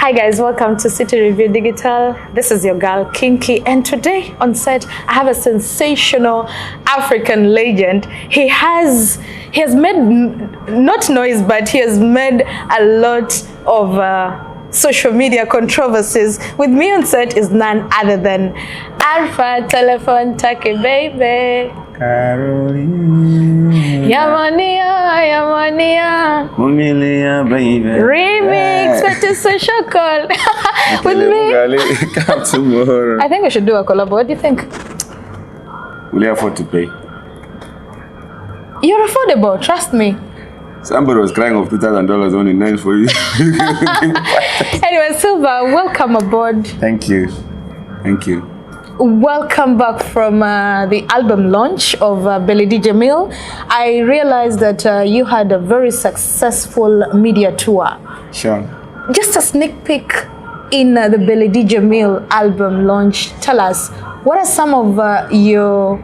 Hi guys, welcome to City Review Digital. This is your girl Kinky, and today on set I have a sensational African legend. He has made not noise, but he has made a lot of social media controversies. With me on set is none other than Alpha Telephone Take Baby. Caroline. Yamania. Mumilia, baby. Remix, what is social call? With me. Come tomorrow. I think we should do a collab. What do you think? Will you afford to pay? You're affordable, trust me. Somebody was crying of $2,000 only nice for you. Anyway, Silva, welcome aboard. Thank you. Thank you. Welcome back from the album launch of Belly Jamil. I realized that you had a very successful media tour. Sure. Just a sneak peek in the Belly Jamil album launch. Tell us, what are some of your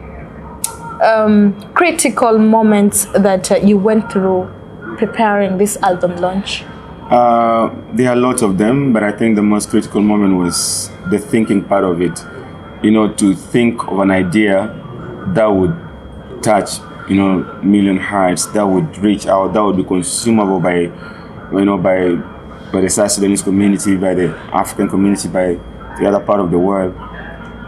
critical moments that you went through preparing this album launch? There are lots of them, but I think the most critical moment was the thinking part of it. You know, to think of an idea that would touch, million hearts, that would reach out, that would be consumable by, by the South Sudanese community, by the African community, by the other part of the world.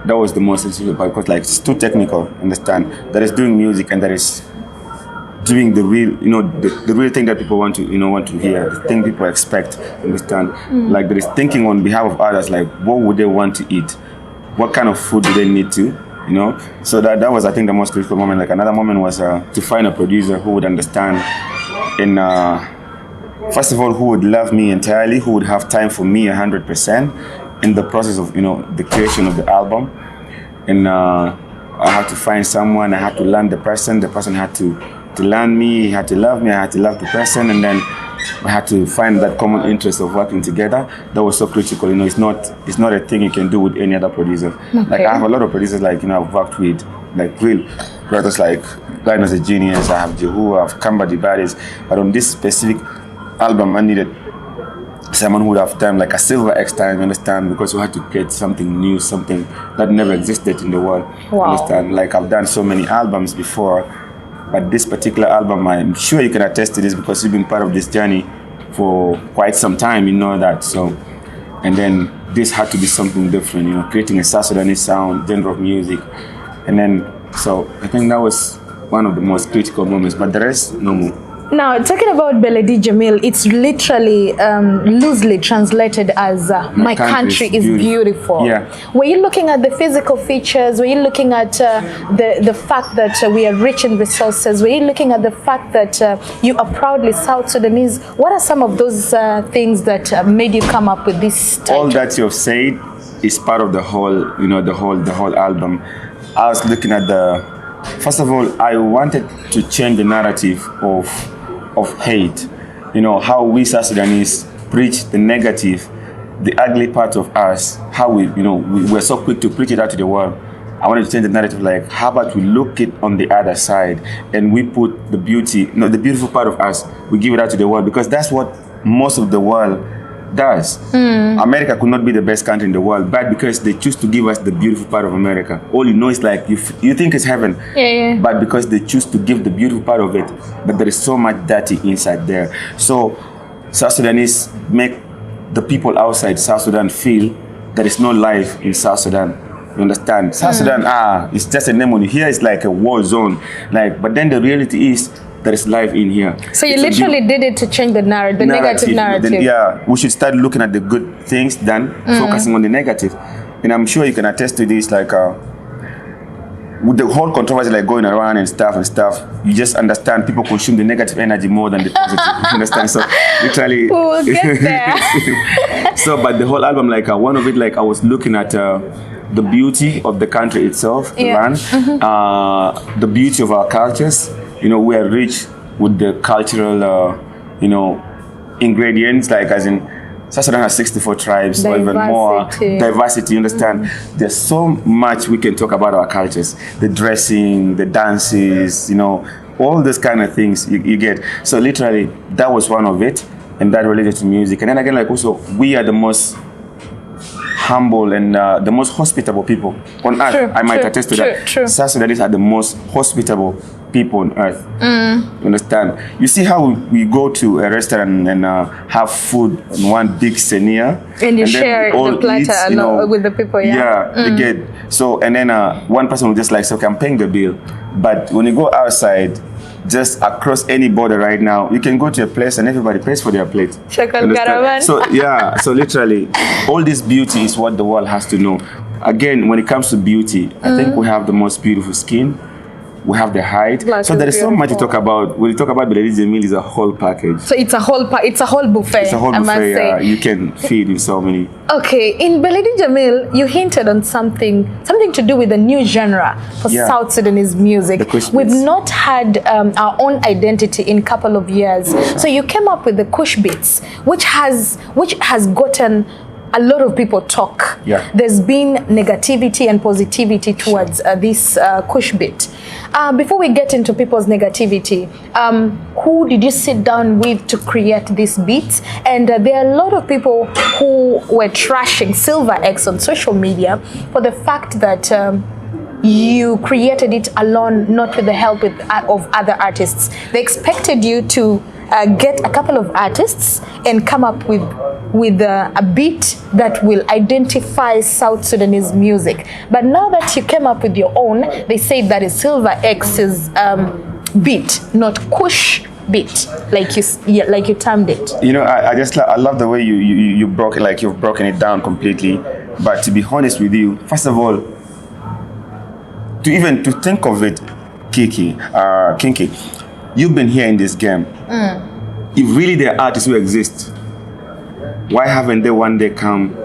That was the most sensitive part, because it's too technical, understand? That is doing music and that is doing the real, the real thing that people want to hear, the thing people expect, understand? Like there is thinking on behalf of others, like what would they want to eat? What kind of food do they need to, So that was, I think, the most critical moment. Like another moment was to find a producer who would understand and first of all, who would love me entirely, who would have time for me 100% in the process of, the creation of the album. And I had to find someone, I had to learn the person had to learn me, he had to love me, I had to love the person, and then I had to find that common interest of working together. That was so critical. It's not a thing you can do with any other producer. Okay. Like I have a lot of producers, I've worked with, real brothers like Guidance a Genius, I have Jehu, I have Kamba Dibadis. But on this specific album, I needed someone who would have time, like a Silver X time, you understand? Because we had to create something new, something that never existed in the world. Wow. Understand? Like I've done so many albums before, but this particular album, I'm sure you can attest to this because you've been part of this journey for quite some time, you know that. So, and then this had to be something different, creating a South Sudanese sound, genre of music. And then, so I think that was one of the most critical moments, but the rest, no more. Now, talking about Belly Jamil, it's literally loosely translated as my country is beautiful. Yeah. Were you looking at the physical features? Were you looking at the fact that we are rich in resources? Were you looking at the fact that you are proudly South Sudanese? What are some of those things that made you come up with this title? All that you've said is part of the whole, the whole album. I was looking at first of all, I wanted to change the narrative of hate, how we South Sudanese preach the negative, the ugly part of us, how we're so quick to preach it out to the world. I wanted to change the narrative, like how about we look it on the other side and we put the beauty, the beautiful part of us, we give it out to the world, because that's what most of the world does. America could not be the best country in the world, but because they choose to give us the beautiful part of America, all you know is like you think it's heaven, but because they choose to give the beautiful part of it, but there is so much dirty inside there. So South Sudanese make the people outside South Sudan feel there is no life in South Sudan. You understand? South Sudan, it's just a name on it. Here it's like a war zone. But then the reality is there is life in here. So you literally did it to change the narrative, the negative narrative. We should start looking at the good things than focusing on the negative. And I'm sure you can attest to this, with the whole controversy going around and stuff, you just understand people consume the negative energy more than the positive. You understand? So literally, we'll get there. So, but the whole album, one of it, I was looking at the beauty of the country itself, the land, the beauty of our cultures. We are rich with the cultural, ingredients, as in South Sudan has 64 tribes or even more. Diversity, you understand? There's so much we can talk about our cultures. The dressing, the dances, all those kind of things you get. So literally, that was one of it. and that related to music. And then again, like also, we are the most humble and the most hospitable people on earth. True, I might true, attest to true, that. true. South Sudanese are the most hospitable people on earth. You understand? You see how we go to a restaurant and have food on one big senia, And you then share we all the platter eat, you know, with the people, yeah. you get. So, and then one person will just like say, okay, I'm paying the bill. But when you go outside, just across any border right now, you can go to a place and everybody pays for their plate. Shakal Understand? Karavan. So yeah, so literally, all this beauty is what the world has to know. Again, when it comes to beauty, I think we have the most beautiful skin. We have the height. Black So is there is so much to beautiful. talk about. When you talk about Beledi Jamil, is a whole package. So it's a whole buffet. It's a whole I must buffet. say. You can feed in so many. Okay, in Beledi Jamil, you hinted on something to do with a new genre for Yeah. South Sudanese music. The Kushbit. We've not had our own identity in a couple of years. So you came up with the Kushbits, which has gotten a lot of people talk. Yeah. There's been negativity and positivity towards this Kushbit. Before we get into people's negativity, who did you sit down with to create this beat? And there are a lot of people who were trashing Silver X on social media for the fact that you created it alone, not with the help of other artists. They expected you to get a couple of artists and come up with a beat that will identify South Sudanese music. But now that you came up with your own, they say that is Silver X's beat, not Kush beat, like you termed it. You know, I love the way you broke it, like you've broken it down completely. But to be honest with you, first of all, to think of it, Kinky, you've been here in this game. If really there are artists who exist, why haven't they one day come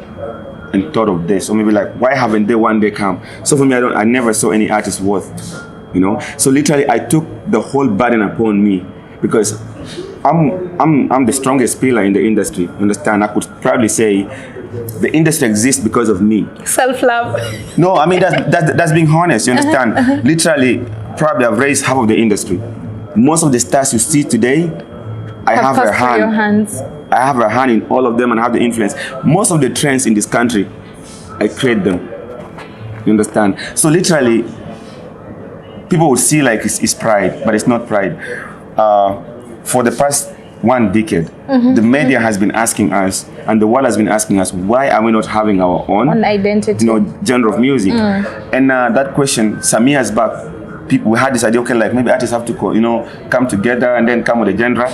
and thought of this? Or maybe like, why haven't they one day come? So for me, I never saw any artist worth, you know. So literally, I took the whole burden upon me because I'm the strongest pillar in the industry. Understand? I could proudly say the industry exists because of me. Self-love. No, I mean that's being honest. You understand? Literally, probably I've raised half of the industry. Most of the stars you see today, I have a hand. Your hands. I have a hand in all of them and have the influence. Most of the trends in this country, I create them. You understand? So literally, people would see like it's pride, but it's not pride. For the past 1 decade, the media has been asking us, and the world has been asking us, why are we not having our own identity, genre of music? And that question, some years back, we had this idea, okay, like maybe artists have to come together and then come with a genre.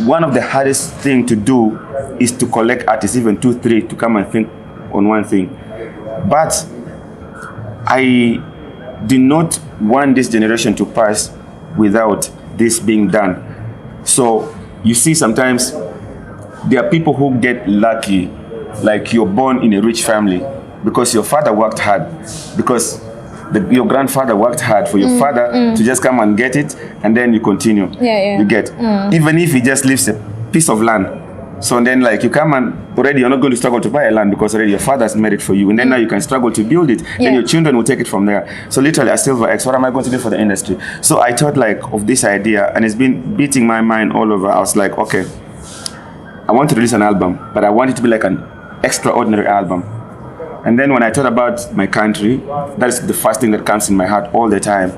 One of the hardest thing to do is to collect artists, even 2, 3, to come and think on one thing. But I did not want this generation to pass without this being done. So you see, sometimes there are people who get lucky, like you're born in a rich family because your father worked hard, because your grandfather worked hard for your father to just come and get it, and then you continue. You get, even if he just leaves a piece of land. So then like you come and already you're not going to struggle to buy a land because already your father's made it for you, and then now you can struggle to build it. Then your children will take it from there. So literally as Silver X, what am I going to do for the industry? So I thought like of this idea, and it's been beating my mind all over. I was like, okay, I want to release an album, but I want it to be like an extraordinary album. And then when I thought about my country, that's the first thing that comes in my heart all the time.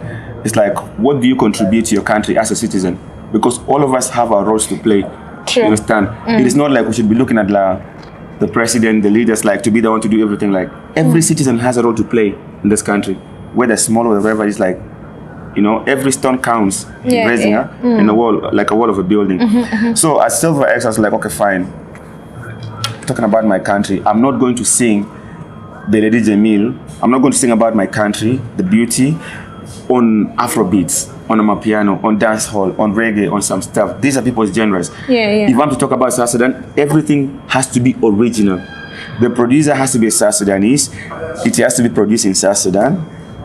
It's like, what do you contribute to your country as a citizen? Because all of us have our roles to play. True. You understand? It is not like we should be looking at the president, the leaders, like to be the one to do everything. Like every citizen has a role to play in this country, whether small or whatever. It's like, every stone counts in raising in a wall, like a wall of a building. So as Silver X, I was like, okay, fine. Talking about my country, I'm not going to sing Beledi Jamil. I'm not going to sing about my country, the beauty, on Afrobeats, on Amapiano, on dancehall, on reggae, on some stuff. These are people's genres. If I'm to talk about South Sudan, everything has to be original. The producer has to be South Sudanese. It has to be produced in South Sudan.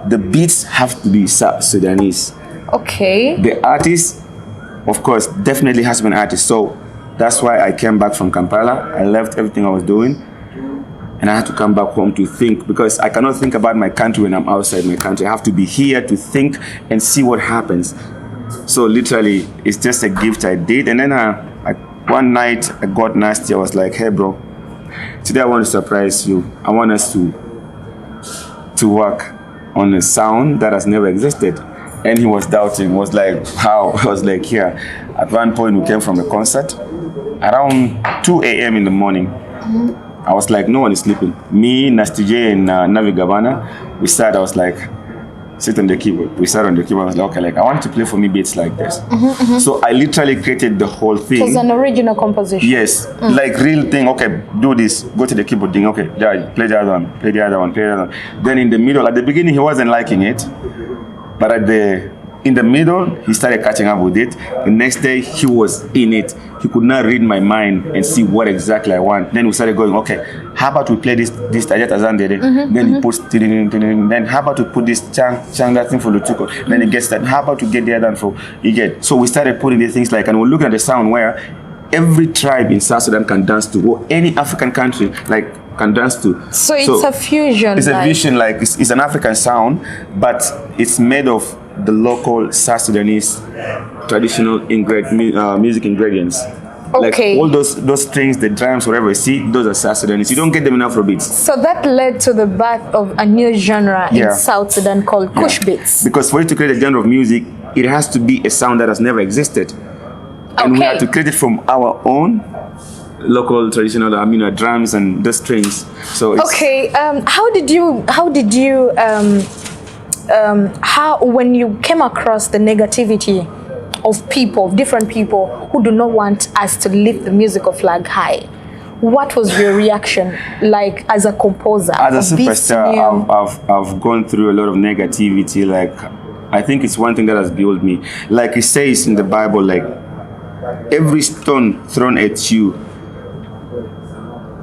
The beats have to be South Sudanese. Okay. The artist, of course, definitely has to be an artist. So that's why I came back from Kampala. I left everything I was doing. And I had to come back home to think, because I cannot think about my country when I'm outside my country. I have to be here to think and see what happens. So literally, it's just a gift I did. And then I one night I got nasty. I was like, hey bro, today I want to surprise you. I want us to work on a sound that has never existed. And he was doubting, was like, how? I was like, yeah. At one point we came from a concert around 2 a.m. in the morning. I was like, no one is sleeping. Me, Nasty J, and Navi Gavana, we sat. I was like, sit on the keyboard. We sat on the keyboard. I was like, okay, like I want to play for me beats like this. So I literally created the whole thing. It was an original composition. Yes, like real thing. Okay, do this. Go to the keyboard thing. Okay, yeah, play the other one. Play the other one. Play the other one. Then in the middle, at the beginning, he wasn't liking it, but in the middle, he started catching up with it. The next day, he was in it. He could not read my mind and see what exactly I want. Then we started going, okay, how about we play this Tajat Azan Dede? Then he puts, then how about we put this chang that thing for Lutuko? Then he gets that. How about we get the other one for, you get. So we started putting these things like, and we're looking at the sound where every tribe in South Sudan can dance to, or any African country, like, can dance to. So it's a fusion. It's a fusion, like it's an African sound, but it's made of the local South Sudanese traditional music ingredients. Okay. Like all those strings, the drums, whatever you see, those are South Sudanese. You don't get them in Afrobeats. So that led to the birth of a new genre in South Sudan called Kushbits. Because for you to create a genre of music, it has to be a sound that has never existed. And we had to create it from our own local traditional, drums and the strings. So it's how when you came across the negativity of people, different people who do not want us to lift the musical flag high, what was your reaction like as a composer? As a superstar, I've gone through a lot of negativity. Like, I think it's one thing that has built me. Like it says in the Bible, like every stone thrown at you,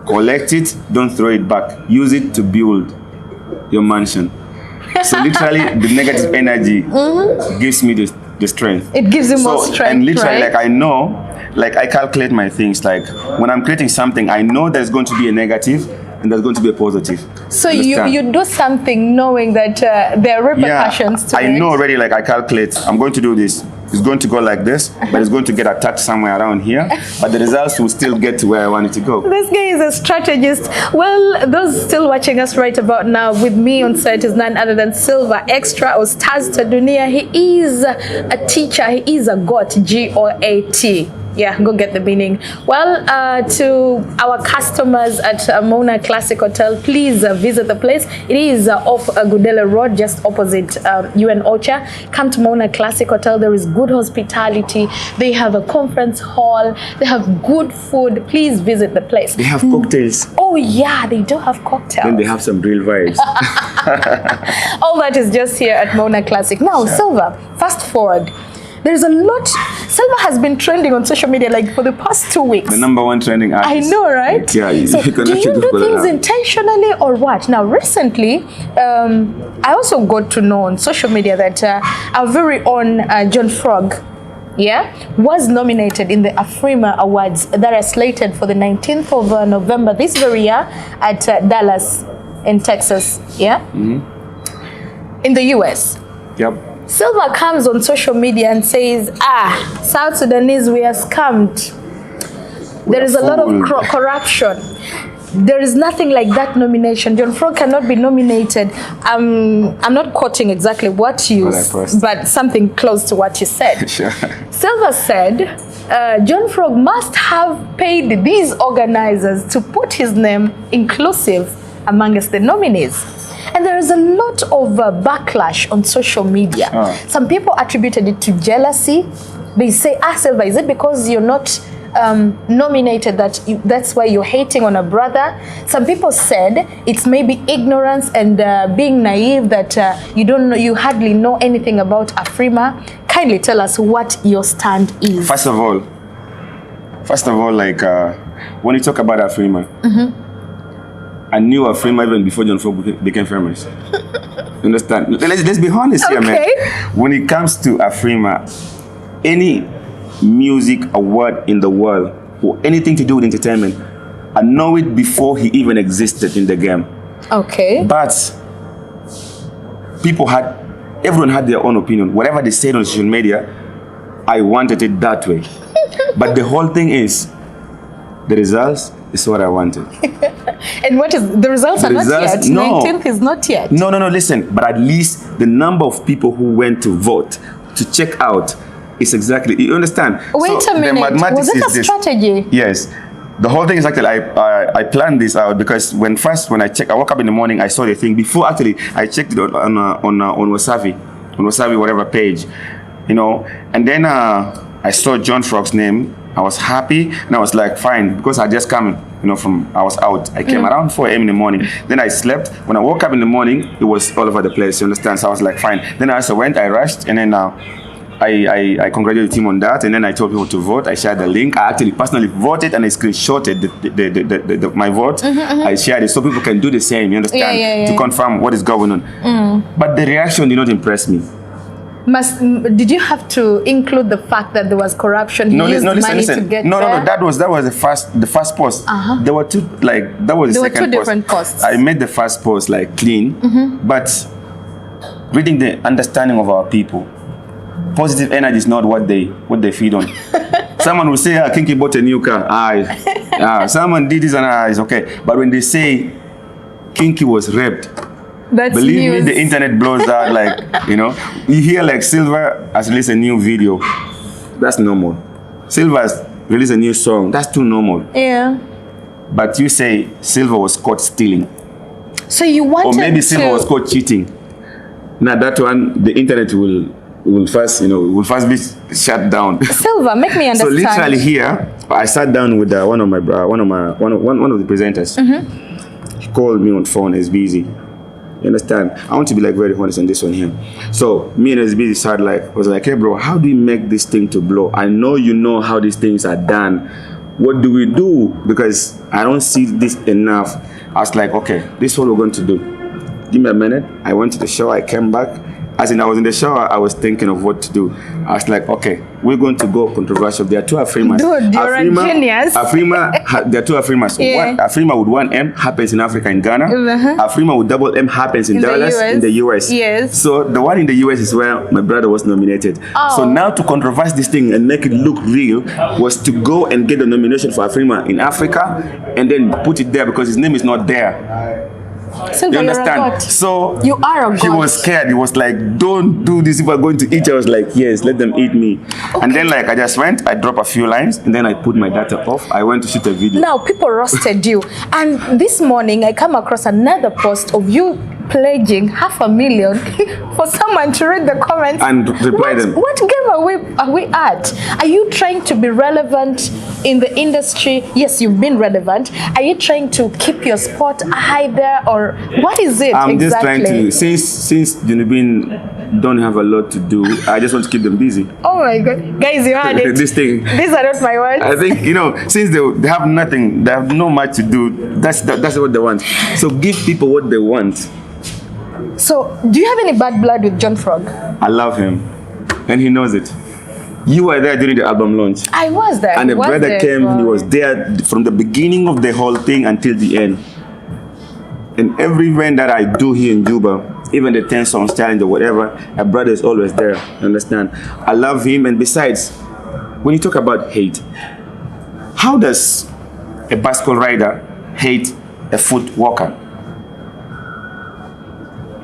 collect it, don't throw it back. Use it to build your mansion. So literally, the negative energy gives me the strength. It gives you more strength, and literally, right? like I know, like I calculate my things. Like when I'm creating something, I know there's going to be a negative and there's going to be a positive. So you do something knowing that there are repercussions to it. I know already, like I calculate, I'm going to do this. It's going to go like this, but it's going to get attacked somewhere around here. But the results will still get to where I want it to go. This guy is a strategist. Well, those still watching us right about now, with me on set is none other than Silver Extra or Stars Tadunia. He is a teacher. He is a GOAT, G-O-A-T. Yeah, go get the meaning. Well, to our customers at Mona Classic Hotel, please visit the place. It is off Gudele Road, just opposite UN Ocha. Come to Mona Classic Hotel. There is good hospitality. They have a conference hall. They have good food. Please visit the place. They have cocktails. Oh yeah, they do have cocktails. Then they have some real vibes. All that is just here at Mona Classic. Now, Silver, fast forward. There's a lot. Silver has been trending on social media like for the past 2 weeks. The #1 trending artist. I know, right? Yeah. So do you do things intentionally or what? Now, recently, I also got to know on social media that our very own John Frog, was nominated in the AFRIMMA Awards that are slated for the 19th of November this very year at Dallas in Texas, in the US. Yep. Silver comes on social media and says, South Sudanese, we are scammed. There is a lot of corruption. There is nothing like that nomination. John Frog cannot be nominated. I'm not quoting exactly what you said, but something close to what you said. Sure. Silver said, John Frog must have paid these organizers to put his name inclusive amongst the nominees. And there is a lot of backlash on social media. Some people attributed it to jealousy. They say, Silver, is it because you're not nominated that's why you're hating on a brother? Some people said it's maybe ignorance and being naive that you hardly know anything about AFRIMMA. Kindly tell us what your stand is. First of all, like when you talk about AFRIMMA, I knew AFRIMMA even before John Frog became famous. Understand? Let's be honest here, man. When it comes to AFRIMMA, any music award in the world or anything to do with entertainment, I know it before he even existed in the game. Okay. But everyone had their own opinion. Whatever they said on social media, I wanted it that way. But the whole thing is, The results is what I wanted. And what is the results? Are not yet. No. 19th is not yet. No. Listen, but at least the number of people who went to vote to check out is exactly. You understand? Wait so a minute. Was it a strategy? Yes. The whole thing is actually I planned this out because when I woke up in the morning, I saw the thing before actually I checked it on Wasabi whatever page, you know, and then I saw John Frog's name. I was happy and I was like, fine, because I just come, you know, I was out. I came around 4 a.m. in the morning. Then I slept. When I woke up in the morning, it was all over the place, you understand? So I was like, fine. Then I also went, I rushed, and then I congratulated him on that, and then I told people to vote. I shared the link. I actually personally voted and I screenshotted my vote. I shared it so people can do the same, you understand? To confirm what is going on. But the reaction did not impress me. Did you have to include the fact that there was corruption? He used money to get No, there? that was the first post. There were two, like, that was the second post. There were two different posts. I made the first post like clean, but reading the understanding of our people, positive energy is not what they feed on. Someone will say, Kinky bought a new car. Someone did this and it's okay. But when they say Kinky was raped, that's believe news. me, the internet blows out. Like, you know, you hear like Silver has released a new video. That's normal. Silver has released a new song. That's too normal. Yeah. But you say Silver was caught stealing. So you wanted or maybe Silver was caught cheating. Now that one, the internet will first be shut down. Silver, make me understand. So literally here, I sat down with one of the presenters. He called me on phone. He's busy. You understand? I want to be like very honest on this one here. So me and SB sat was like, hey bro, how do we make this thing to blow? I know you know how these things are done. What do we do? Because I don't see this enough. I was like, okay, this is what we're going to do. Give me a minute. I went to the shower. I came back. As in, I was in the shower, I was thinking of what to do. I was like, okay, we're going to go controversial. There are two AFRIMMAs. Dude, you're a genius. There are two AFRIMMAs. Yeah. AFRIMMA with 1M happens in Africa and Ghana. AFRIMMA with double M happens in Dallas, in the US. Yes. So the one in the US is where my brother was nominated. Oh. So now to controverse this thing and make it look real was to go and get the nomination for AFRIMMA in Africa and then put it there because his name is not there. Silver, you understand? So you are a god. He was scared. He was like, don't do this if we're going to eat. I was like, yes, let them eat me. Okay. And then I just went, I dropped a few lines, and then I put my data off. I went to shoot a video. Now, people roasted you. And this morning, I come across another post of you pledging $500,000 for someone to read the comments and reply them. What game are we at? Are you trying to be relevant in the industry? Yes, you've been relevant. Are you trying to keep your spot high there, or what is it I'm exactly? Just trying to, since Junubin don't have a lot to do, I just want to keep them busy. Oh my God. Guys, you heard it. This thing. These are not my words. I think, since they have nothing, they have no much to do, that's what they want. So give people what they want. So, do you have any bad blood with John Frog? I love him, and he knows it. You were there during the album launch. I was there. And the brother came, he was there from the beginning of the whole thing until the end. And every event that I do here in Juba, even the 10 songs challenge or whatever, a brother is always there, you understand? I love him, and besides, when you talk about hate, how does a bicycle rider hate a foot walker?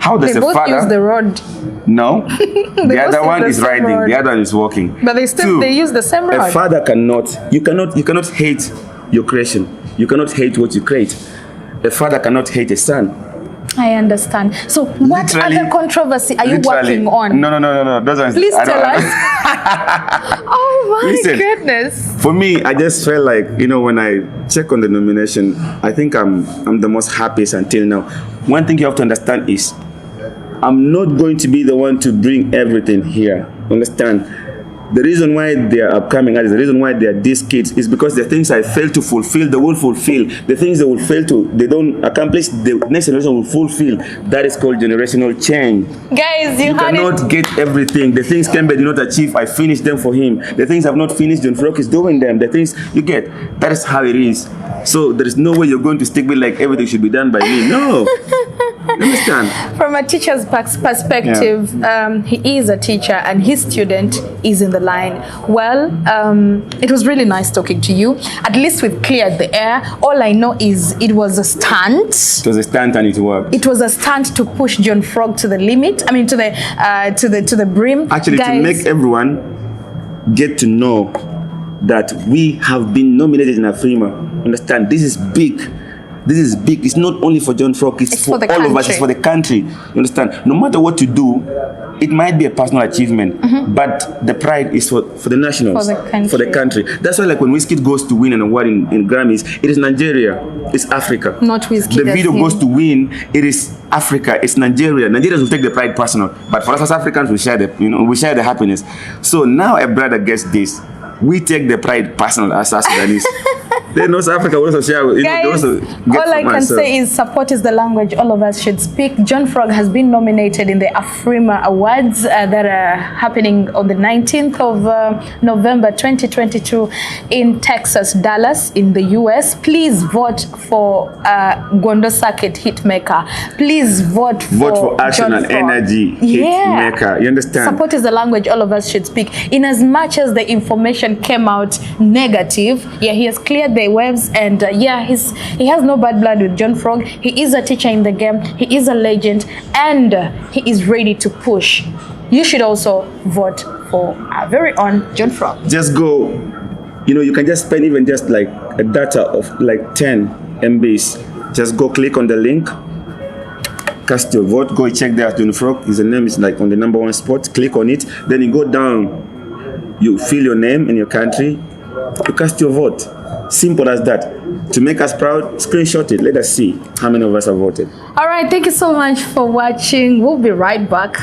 How does they a both father use the road? No, the other one is riding, the other one is walking. But they use the same road. A father you cannot hate your creation. You cannot hate what you create. A father cannot hate a son. I understand. So what other controversy are you working on? No. Please tell us. Oh my goodness. For me, I just felt like, when I check on the nomination, I think I'm the most happiest until now. One thing you have to understand is, I'm not going to be the one to bring everything here. Understand? The reason why they are upcoming artists, the reason why they are these kids is because the things I fail to fulfill, they will fulfill. The things they will fail to, they don't accomplish, the next generation will fulfill. That is called generational change. Guys, you cannot get everything. The things Kembe did not achieve, I finished them for him. The things I've not finished, John Frog is doing them. The things you get, that is how it is. So there is no way you're going to stick with like everything should be done by me. No. Understand? From a teacher's perspective, he is a teacher and his student is in the line. Well, it was really nice talking to you. At least we've cleared the air. All I know is it was a stunt. It was a stunt and it worked. It was a stunt to push John Frog to the limit. I mean, to the brim. Actually, guys, to make everyone get to know that we have been nominated in AFRIMMA. Understand? This is big. This is big. It's not only for John Frog, it's for all of us. It's for the country. You understand? No matter what you do, it might be a personal achievement, but the pride is for the nationals, for the country. That's why, like when Wizkid goes to win an award in Grammys, it is Nigeria, it's Africa. Not Wizkid. The video goes to win, it is Africa, it's Nigeria. Nigerians will take the pride personal, but for us as Africans, we share the happiness. So now a brother gets this. We take the pride personal as Sudanese. Then North Africa will also share. Guys, all I can say is support is the language all of us should speak. John Frog has been nominated in the AFRIMMA Awards that are happening on the 19th of November 2022 in Texas, Dallas, in the US. Please vote for Gondo Circuit Hitmaker. Please vote for Action John and Frog. Energy Hitmaker. You understand? Support is the language all of us should speak. In as much as the information came out negative, he has cleared the waves, and he has no bad blood with John Frog. He is a teacher in the game, he is a legend, and he is ready to push. You should also vote for our very own John Frog. Just go, you can just spend even just like a data of like 10 MBs. Just go click on the link, cast your vote, go check there. John Frog, his name is like on the #1 spot. Click on it, then you go down, you fill your name and your country, you cast your vote. Simple as that. To make us proud, screenshot it. Let us see how many of us have voted. All right, thank you so much for watching. We'll be right back.